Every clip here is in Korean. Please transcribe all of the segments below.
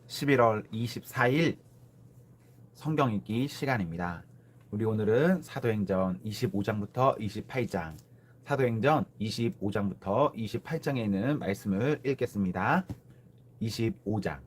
11월 24일 성경 읽기 시간입니다. 우리 오늘은 사도행전 25장부터 28장, 사도행전 25장부터 28장에 있는 말씀을 읽겠습니다. 25장.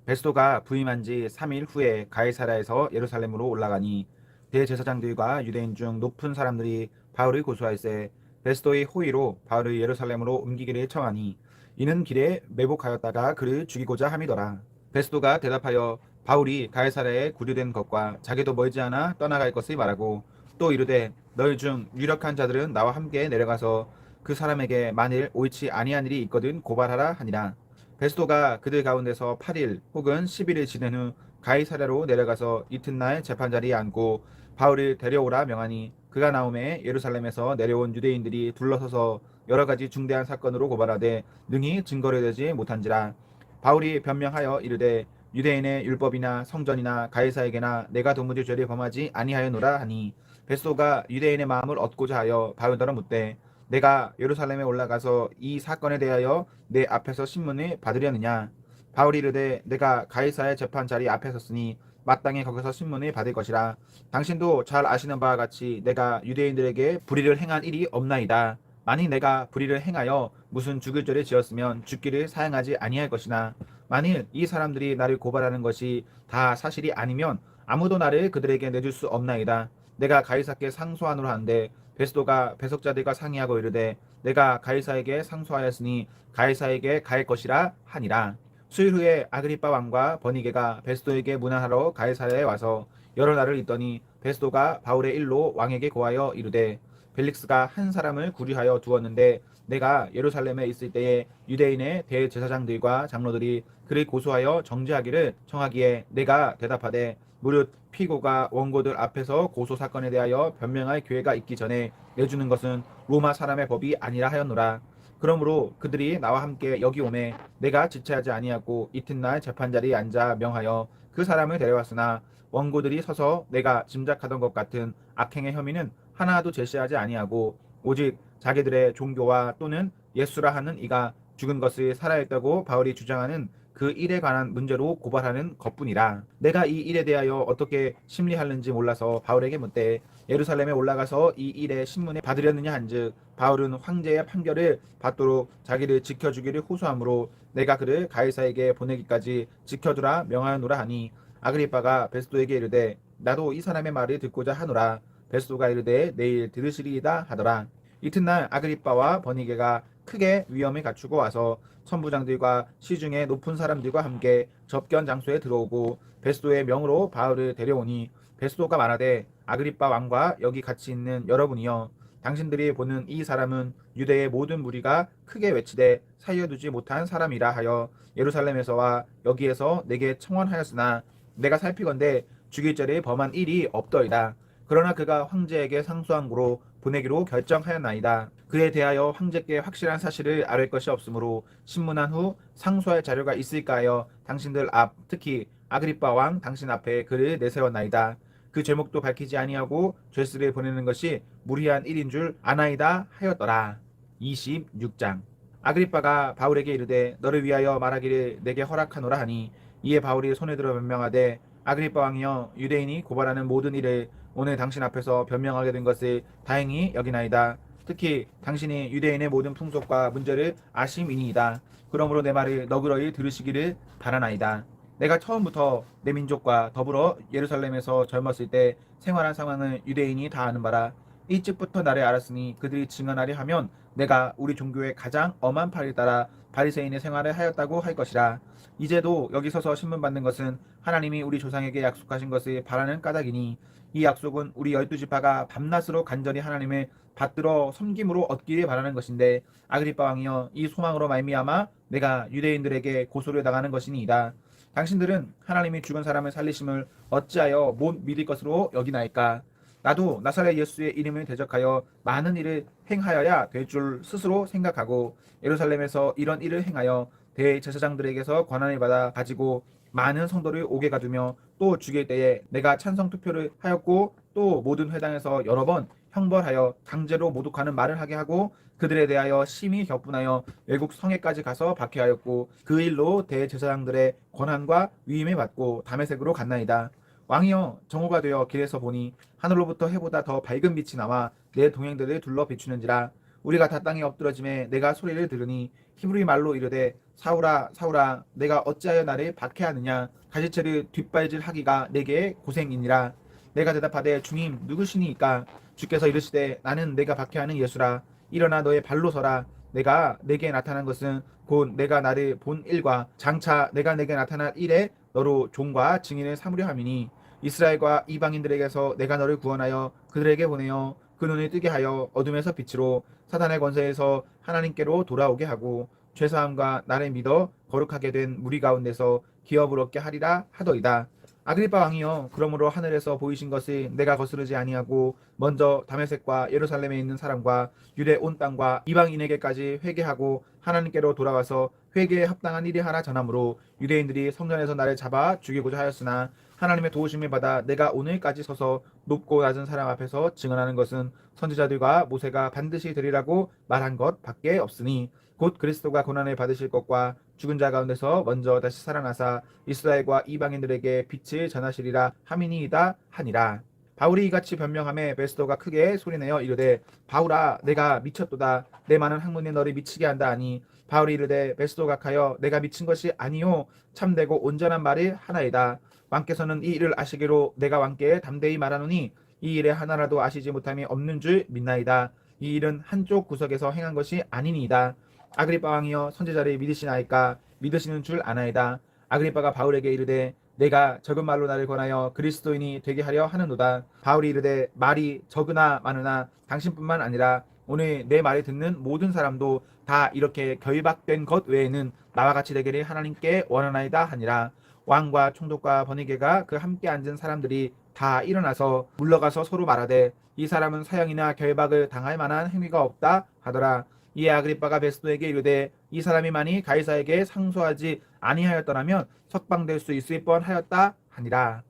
베스도가 부임한 지 3일 후에 가이사랴에서 예루살렘으로 올라가니 대제사장들과 유대인 중 높은 사람들이 바울을 고소할세 베스도의 호의로 바울을 예루살렘으로 옮기기를 청하니 이는 길에 매복하였다가 그를 죽이고자 함이더라. 베스도가 대답하여 바울이 가이사랴에 구류된 것과 자기도 멀지 않아 떠나갈 것을 말하고 또 이르되 너희 중 유력한 자들은 나와 함께 내려가서 그 사람에게 만일 옳지 아니한 일이 있거든 고발하라 하니라. 베스도가 그들 가운데서 8일 혹은 10일을 지낸 후 가이사랴로 내려가서 이튿날 재판자리에 앉고 바울을 데려오라 명하니 그가 나오매 예루살렘에서 내려온 유대인들이 둘러서서 여러 가지 중대한 사건으로 고발하되 능히 증거를 내지 못한지라. 바울이 변명하여 이르되 유대인의 율법이나 성전이나 가이사에게나 내가 도무지 죄를 범하지 아니하였노라 하니 베스도가 유대인의 마음을 얻고자 하여 바울더러 묻되 내가 예루살렘에 올라가서 이 사건에 대하여 내 앞에서 신문을 받으려느냐. 바울이 이르되 내가 가이사의 재판 자리 앞에 섰으니 마땅히 거기서 신문을 받을 것이라. 당신도 잘 아시는 바와 같이 내가 유대인들에게 불의를 행한 일이 없나이다. 만일 내가 불의를 행하여 무슨 죽을 죄를 지었으면 죽기를 사양하지 아니할 것이나 만일 이 사람들이 나를 고발하는 것이 다 사실이 아니면 아무도 나를 그들에게 내줄 수 없나이다. 내가 가이사께 상소하노라 하는데 베스도가 배석자들과 상의하고 이르되 내가 가이사에게 상소하였으니 가이사에게 갈 것이라 하니라. 수일 후에 아그리빠 왕과 버니게가 베스도에게 문안하러 가이사랴에 와서 여러 날을 있더니 베스도가 바울의 일로 왕에게 고하여 이르되 벨릭스가 한 사람을 구류하여 두었는데 내가 예루살렘에 있을 때에 유대인의 대제사장들과 장로들이 그를 고소하여 정죄하기를 청하기에 내가 대답하되 무릇 피고가 원고들 앞에서 고소 사건에 대하여 변명할 기회가 있기 전에 내주는 것은 로마 사람의 법이 아니라 하였노라. 그러므로 그들이 나와 함께 여기 오매 내가 지체하지 아니하고 이튿날 재판자리에 앉아 명하여 그 사람을 데려왔으나 원고들이 서서 내가 짐작하던 것 같은 악행의 혐의는 하나도 제시하지 아니하고 오직 자기들의 종교와 또는 예수라 하는 이가 죽은 것을 살아있다고 바울이 주장하는 그 일에 관한 문제로 고발하는 것뿐이라. 내가 이 일에 대하여 어떻게 심리하는지 몰라서 바울에게 묻되 예루살렘에 올라가서 이 일에 신문에 받으려느냐 한즉 바울은 황제의 판결을 받도록 자기를 지켜주기를 호소하므로 내가 그를 가이사에게 보내기까지 지켜두라 명하노라 하니 아그리빠가 베스도에게 이르되 나도 이 사람의 말을 듣고자 하노라. 베스도가 이르되 내일 들으시리이다 하더라. 이튿날 아그리빠와 버니게가 크게 위험을 갖추고 와서 천부장들과 시중의 높은 사람들과 함께 접견 장소에 들어오고 베스도의 명으로 바울을 데려오니 베스도가 말하되 아그리빠 왕과 여기 같이 있는 여러분이여 당신들이 보는 이 사람은 유대의 모든 무리가 크게 외치되 살려두지 못한 사람이라 하여 예루살렘에서와 여기에서 내게 청원하였으나 내가 살피건대 죽일 죄를 범한 일이 없더이다. 그러나 그가 황제에게 상소한 고로 보내기로 결정하였나이다. 그에 대하여 황제께 확실한 사실을 아뢰 것이 없으므로 신문한 후 상소할 자료가 있을까 하여 당신들 앞 특히 아그리빠 왕 당신 앞에 그를 내세웠나이다. 그 제목도 밝히지 아니하고 죄수를 보내는 것이 무리한 일인 줄 아나이다 하였더라. 26장. 아그리빠가 바울에게 이르되 너를 위하여 말하기를 내게 허락하노라 하니 이에 바울이 손에 들어 변명하되 아그리빠 왕이여 유대인이 고발하는 모든 일을 오늘 당신 앞에서 변명하게 된 것을 다행히 여기나이다. 특히 당신이 유대인의 모든 풍속과 문제를 아심이니이다. 그러므로 내 말을 너그러이 들으시기를 바라나이다. 내가 처음부터 내 민족과 더불어 예루살렘에서 젊었을 때 생활한 상황을 유대인이 다 아는 바라. 일찍부터 나를 알았으니 그들이 증언하려 하면 내가 우리 종교의 가장 엄한 팔을 따라 바리새인의 생활을 하였다고 할 것이라. 이제도 여기 서서 신문 받는 것은 하나님이 우리 조상에게 약속하신 것을 바라는 까닭이니 이 약속은 우리 12지파가 밤낮으로 간절히 하나님을 받들어 섬김으로 얻기를 바라는 것인데 아그리빠 왕이여 이 소망으로 말미암아 내가 유대인들에게 고소를 당하는 것이니이다. 당신들은 하나님이 죽은 사람을 살리심을 어찌하여 못 믿을 것으로 여기나이까. 나도 나사렛 예수의 이름을 대적하여 많은 일을 행하여야 될 줄 스스로 생각하고 예루살렘에서 이런 일을 행하여 대제사장들에게서 권한을 받아 가지고 많은 성도를 옥에 가두며 또 죽일 때에 내가 찬성 투표를 하였고 또 모든 회당에서 여러 번 형벌하여 강제로 모독하는 말을 하게 하고 그들에 대하여 심히 격분하여 외국 성에까지 가서 박해하였고 그 일로 대제사장들의 권한과 위임을 받고 다메섹으로 갔나이다. 왕이여 정오가 되어 길에서 보니 하늘로부터 해보다 더 밝은 빛이 나와 내 동행들을 둘러 비추는지라. 우리가 다 땅에 엎드러짐에 내가 소리를 들으니 히브리 말로 이르되 사울아 사울아 내가 어찌하여 나를 박해하느냐. 가시체를 뒷발질하기가 내게 고생이니라. 내가 대답하되 주님 누구시니까. 주께서 이르시되 나는 내가 박해하는 예수라. 일어나 너의 발로 서라. 내가 내게 나타난 것은 곧 내가 나를 본 일과 장차 내가 내게 나타날 일에 너로 종과 증인을 삼으려 함이니 이스라엘과 이방인들에게서 내가 너를 구원하여 그들에게 보내어 그 눈을 뜨게 하여 어둠에서 빛으로 사단의 권세에서 하나님께로 돌아오게 하고 죄사함과 나를 믿어 거룩하게 된 무리 가운데서 기업을 얻게 하리라 하더이다. 아그리빠 왕이여 그러므로 하늘에서 보이신 것을 내가 거스르지 아니하고 먼저 다메섹과 예루살렘에 있는 사람과 유대 온 땅과 이방인에게까지 회개하고 하나님께로 돌아와서 회개에 합당한 일이 하나 전함으로 유대인들이 성전에서 나를 잡아 죽이고자 하였으나 하나님의 도우심을 받아 내가 오늘까지 서서 높고 낮은 사람 앞에서 증언하는 것은 선지자들과 모세가 반드시 되리라고 말한 것 밖에 없으니 곧 그리스도가 고난을 받으실 것과 죽은 자 가운데서 먼저 다시 살아나사 이스라엘과 이방인들에게 빛을 전하시리라 함이니이다 하니라. 바울이 이같이 변명하매 베스도가 크게 소리내어 이르되 바울아 내가 미쳤도다. 내 많은 학문이 너를 미치게 한다 하니 바울이 이르되 베스도 각하여 내가 미친 것이 아니요 참되고 온전한 말이 하나이다. 왕께서는 이 일을 아시기로 내가 왕께 담대히 말하노니 이 일에 하나라도 아시지 못함이 없는 줄 믿나이다. 이 일은 한쪽 구석에서 행한 것이 아니니이다. 아그리빠 왕이여 선지자를 믿으시나이까. 믿으시는 줄 아나이다. 아그리빠가 바울에게 이르되 내가 적은 말로 나를 권하여 그리스도인이 되게 하려 하는도다. 바울이 이르되 말이 적으나 많으나 당신뿐만 아니라 오늘 내 말을 듣는 모든 사람도 다 이렇게 결박된 것 외에는 나와 같이 되기를 하나님께 원하나이다 하니라. 왕과 총독과 번이게가 그 함께 앉은 사람들이 다 일어나서 물러가서 서로 말하되 이 사람은 사형이나 결박을 당할 만한 행위가 없다 하더라. 이에 아그리빠가 베스도에게 이르되 이 사람이 만일 가이사에게 상소하지 아니하였더라면 석방될 수 있을 뻔하였다 하니라.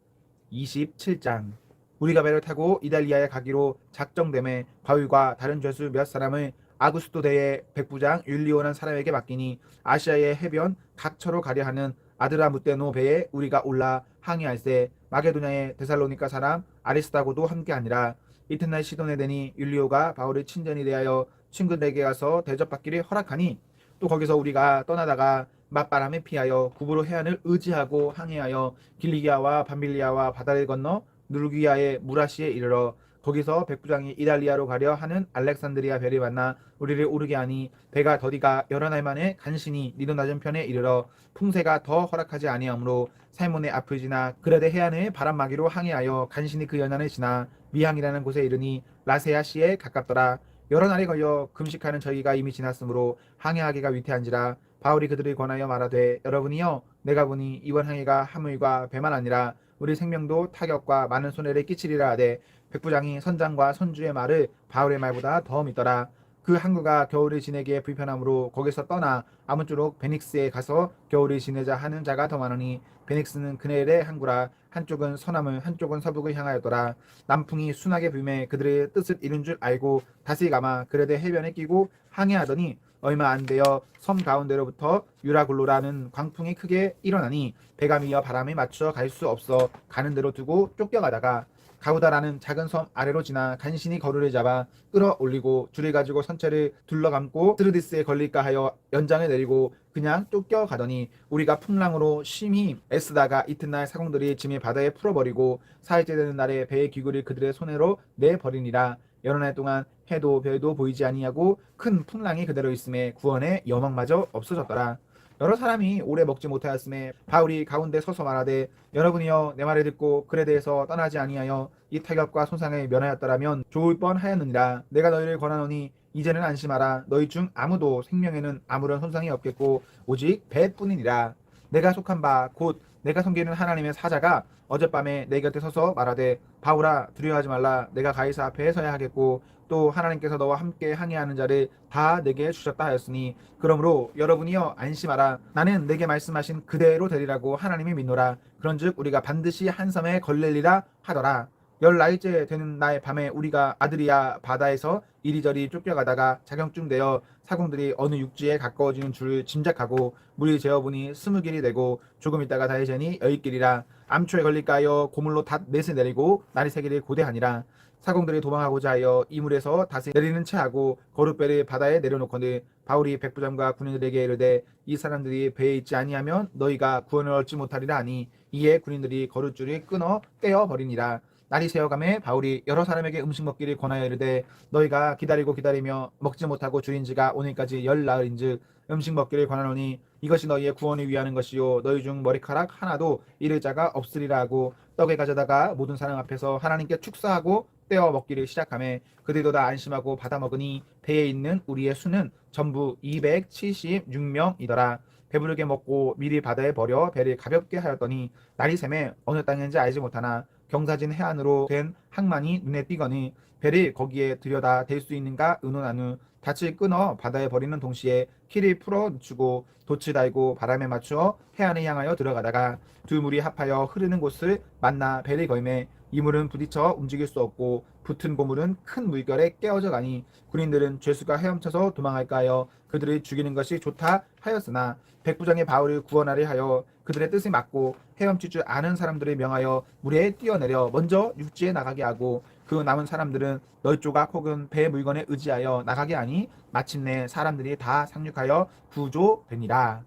27장. 우리가 배를 타고 이달리아에 가기로 작정됨에 바울과 다른 죄수 몇 사람을 아구스도 대의 백부장 율리오라는 사람에게 맡기니 아시아의 해변 각처로 가려 하는 아드라무테노 배에 우리가 올라 항해할세 마게도냐의 데살로니가 사람 아리스다고도 함께 하니라. 이튿날 시돈에 되니 율리오가 바울을 친전히 대하여 친구들에게 가서 대접받기를 허락하니 또 거기서 우리가 떠나다가 맞바람에 피하여 구부로 해안을 의지하고 항해하여 길리기아와 밤빌리아와 바다를 건너 누르기아의 무라시에 이르러 거기서 백부장이 이달리아로 가려 하는 알렉산드리아 배를 만나 우리를 오르게 하니 배가 더디가 여러 날 만에 간신히 니도 낮은 편에 이르러 풍세가 더 허락하지 아니하므로 살몬의 앞을 지나 그레데 해안을 바람막이로 항해하여 간신히 그 연안을 지나 미항이라는 곳에 이르니 라세아시에 가깝더라. 여러 날이 걸려 금식하는 저희가 이미 지났으므로 항해하기가 위태한지라. 바울이 그들을 권하여 말하되 여러분이여 내가 보니 이번 항해가 화물과 배만 아니라 우리 생명도 타격과 많은 손해를 끼치리라 하되 백부장이 선장과 선주의 말을 바울의 말보다 더 믿더라. 그 항구가 겨울을 지내기에 불편하므로 거기서 떠나 아무쪼록 베닉스에 가서 겨울을 지내자 하는 자가 더 많으니 베닉스는 그네일의 항구라. 한쪽은 서남을 한쪽은 서북을 향하였더라. 남풍이 순하게 불매 그들의 뜻을 이룬 줄 알고 다시 가마 그레데 해변에 끼고 항해하더니 얼마 안 되어 섬 가운데로부터 유라굴로라는 광풍이 크게 일어나니 배가 미어 바람에 맞춰 갈 수 없어 가는 대로 두고 쫓겨가다가 가우다라는 작은 섬 아래로 지나 간신히 거루를 잡아 끌어올리고 줄을 가지고 선체를 둘러감고 트르디스에 걸릴까 하여 연장을 내리고 그냥 쫓겨가더니 우리가 풍랑으로 심히 애쓰다가 이튿날 사공들이 짐을 바다에 풀어버리고 사흘째 되는 날에 배의 기구를 그들의 손으로 내버리니라. 여러 날 동안 해도 별도 보이지 아니하고 큰 풍랑이 그대로 있음에 구원의 여망마저 없어졌더라. 여러 사람이 오래 먹지 못하였음에 바울이 가운데 서서 말하되 여러분이여 내 말을 듣고 그레데에서 떠나지 아니하여 이 타격과 손상을 면하였더라면 좋을 뻔하였느니라. 내가 너희를 권하노니 이제는 안심하라. 너희 중 아무도 생명에는 아무런 손상이 없겠고 오직 배뿐이니라. 내가 속한 바 곧 내가 섬기는 하나님의 사자가 어젯밤에 내 곁에 서서 말하되 바울아 두려워하지 말라. 내가 가이사 앞에 서야 하겠고 또 하나님께서 너와 함께 항해하는 자를 다 내게 주셨다 하였으니 그러므로 여러분이여 안심하라. 나는 내게 말씀하신 그대로 되리라고 하나님이 믿노라. 그런즉 우리가 반드시 한 섬에 걸릴리라 하더라. 10날째 되는 날 밤에 우리가 아드리아 바다에서 이리저리 쫓겨가다가 자경증 되어 사공들이 어느 육지에 가까워지는 줄 짐작하고 물이 재어보니 20길이 되고 조금 있다가 다시 재니 10길이라 암초에 걸릴까 하여 고물로 닷 넷을 내리고 날이 새기를 고대하니라. 사공들이 도망하고자 하여 이물에서 닷을 내리는 채하고 거룻배를 바다에 내려놓거늘 바울이 백부장과 군인들에게 이르되 이 사람들이 배에 있지 아니하면 너희가 구원을 얻지 못하리라 하니 이에 군인들이 거룻줄을 끊어 떼어 버리니라. 날이 새어가매 바울이 여러 사람에게 음식 먹기를 권하여 이르되 너희가 기다리고 기다리며 먹지 못하고 줄인 지가 오늘까지 10나흘인즉 음식 먹기를 권하노니 이것이 너희의 구원을 위하는 것이요 너희 중 머리카락 하나도 잃을 자가 없으리라 하고 떡을 가져다가 모든 사람 앞에서 하나님께 축사하고 떼어 먹기를 시작하매 그들도 다 안심하고 받아 먹으니 배에 있는 우리의 수는 전부 276명이더라. 배부르게 먹고 미리 바다에 버려 배를 가볍게 하였더니 날이 새매 어느 땅인지 알지 못하나 경사진 해안으로 된 항만이 눈에 띄거니 배를 거기에 들여다 댈 수 있는가 의논한 후 닻을 끊어 바다에 버리는 동시에 키를 풀어 늦추고 돛을 달고 바람에 맞추어 해안을 향하여 들어가다가 두 물이 합하여 흐르는 곳을 만나 배를 걸매 이 물은 부딪혀 움직일 수 없고 붙은 고물은 큰 물결에 깨어져 가니 군인들은 죄수가 헤엄쳐서 도망할까 하여 그들을 죽이는 것이 좋다 하였으나 백부장의 바울을 구원하려 하여 그들의 뜻을 막고 헤엄칠 줄 아는 사람들을 명하여 물에 뛰어내려 먼저 육지에 나가게 하고 그 남은 사람들은 널조각 혹은 배 물건에 의지하여 나가게 하니 마침내 사람들이 다 상륙하여 구조되니라.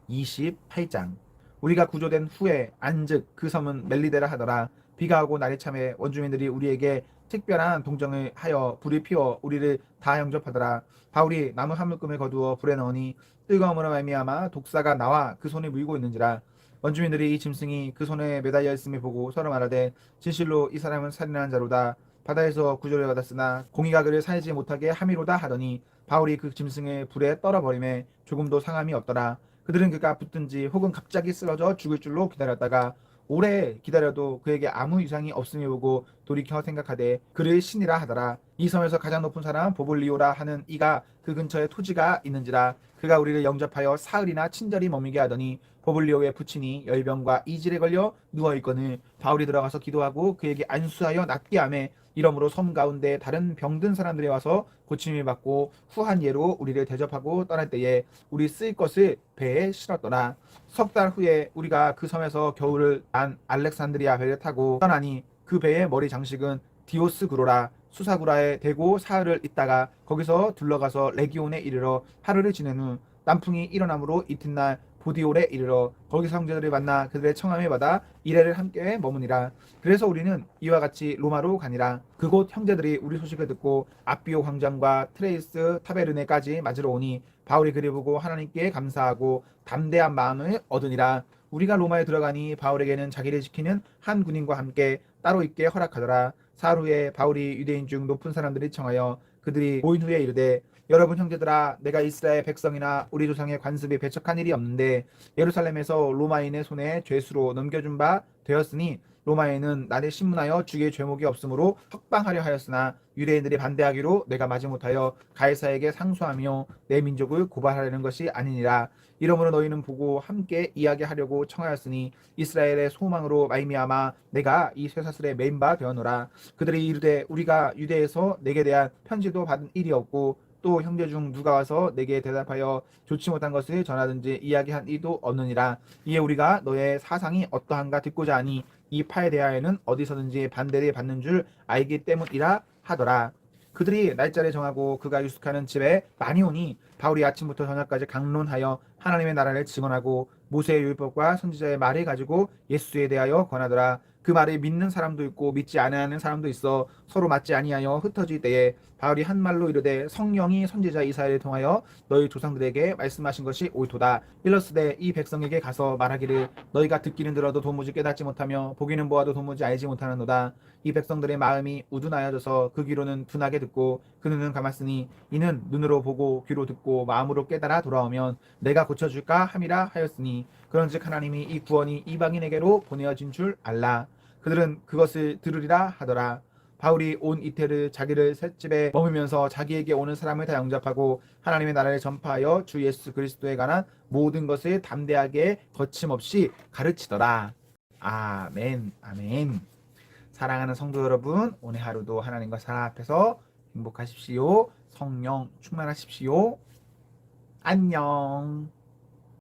28장. 우리가 구조된 후에 안즉 그 섬은 멜리데라 하더라. 비가 오고 날이 참에 원주민들이 우리에게 특별한 동정을 하여 불을 피워 우리를 다 영접하더라. 바울이 나무 한 묶음을 거두어 불에 넣으니 뜨거움으로 말미암아 독사가 나와 그 손을 물고 있는지라. 원주민들이 이 짐승이 그 손에 매달려 있음을 보고 서로 말하되 진실로 이 사람은 살인한 자로다. 바다에서 구조를 받았으나 공의가 그를 살지 못하게 함이로다 하더니 바울이 그 짐승을 불에 떨어버리매 조금도 상함이 없더라. 그들은 그가 붙든지 혹은 갑자기 쓰러져 죽을 줄로 기다렸다가 오래 기다려도 그에게 아무 이상이 없음을 보고 돌이켜 생각하되 그를 신이라 하더라. 이 섬에서 가장 높은 사람 보볼리오라 하는 이가 그 근처에 토지가 있는지라. 그가 우리를 영접하여 사흘이나 친절히 머미게 하더니 보블리오의 부친이 열병과 이질에 걸려 누워있거늘 바울이 들어가서 기도하고 그에게 안수하여 낫게 하매 이러므로 섬 가운데 다른 병든 사람들이 와서 고침을 받고 후한 예로 우리를 대접하고 떠날 때에 우리 쓸 것을 배에 실었더라. 석 달 후에 우리가 그 섬에서 겨울을 난 알렉산드리아 배를 타고 떠나니 그 배의 머리 장식은 디오스구로라 수사구라에 대고 사흘을 있다가 거기서 둘러가서 레기온에 이르러 하루를 지낸 후 남풍이 일어남으로 이튿날 보디올에 이르러 거기서 형제들을 만나 그들의 청함을 받아 이래를 함께 머무니라. 그래서 우리는 이와 같이 로마로 가니라. 그곳 형제들이 우리 소식을 듣고 아비오 황장과 트레이스 타베르네까지 맞으러 오니 바울이 그를 보고 하나님께 감사하고 담대한 마음을 얻으니라. 우리가 로마에 들어가니 바울에게는 자기를 지키는 한 군인과 함께 따로 있게 허락하더라. 사흘 후에 바울이 유대인 중 높은 사람들이 청하여 그들이 모인 후에 이르되 여러분 형제들아 내가 이스라엘 백성이나 우리 조상의 관습에 배척한 일이 없는데 예루살렘에서 로마인의 손에 죄수로 넘겨준 바 되었으니 로마인은 나를 신문하여 죽일 죄목이 없으므로 석방하려 하였으나 유대인들이 반대하기로 내가 마지못하여 가이사에게 상소하며 내 민족을 고발하려는 것이 아니니라. 이러므로 너희는 보고 함께 이야기하려고 청하였으니 이스라엘의 소망으로 말미암아 내가 이 쇠사슬에 매인 바 되었노라. 그들이 이르되 우리가 유대에서 내게 대한 편지도 받은 일이 없고 또 형제 중 누가 와서 내게 대답하여 좋지 못한 것을 전하든지 이야기한 이도 없느니라. 이에 우리가 너의 사상이 어떠한가 듣고자 하니 이 파에 대하여는 어디서든지 반대를 받는 줄 알기 때문이라 하더라. 그들이 날짜를 정하고 그가 유숙하는 집에 많이 오니 바울이 아침부터 저녁까지 강론하여 하나님의 나라를 증언하고 모세의 율법과 선지자의 말을 가지고 예수에 대하여 권하더라. 그 말을 믿는 사람도 있고 믿지 아니하는 사람도 있어 서로 맞지 아니하여 흩어질 때에 바울이 한 말로 이르되 성령이 선지자 이사야를 통하여 너희 조상들에게 말씀하신 것이 옳도다. 일러스되 이 백성에게 가서 말하기를 너희가 듣기는 들어도 도무지 깨닫지 못하며 보기는 보아도 도무지 알지 못하는도다. 이 백성들의 마음이 우둔하여져서 그 귀로는 둔하게 듣고 그 눈은 감았으니 이는 눈으로 보고 귀로 듣고 마음으로 깨달아 돌아오면 내가 고쳐줄까 함이라 하였으니 그런즉 하나님이 이 구원이 이방인에게로 보내어진 줄 알라. 그들은 그것을 들으리라 하더라. 바울이 온 이태를 자기를 셋집에 머물면서 자기에게 오는 사람을 다 영접하고 하나님의 나라를 전파하여 주 예수 그리스도에 관한 모든 것을 담대하게 거침없이 가르치더라. 아멘 아멘. 사랑하는 성도 여러분, 오늘 하루도 하나님과 사랑 앞에서 행복하십시오. 성령 충만하십시오. 안녕.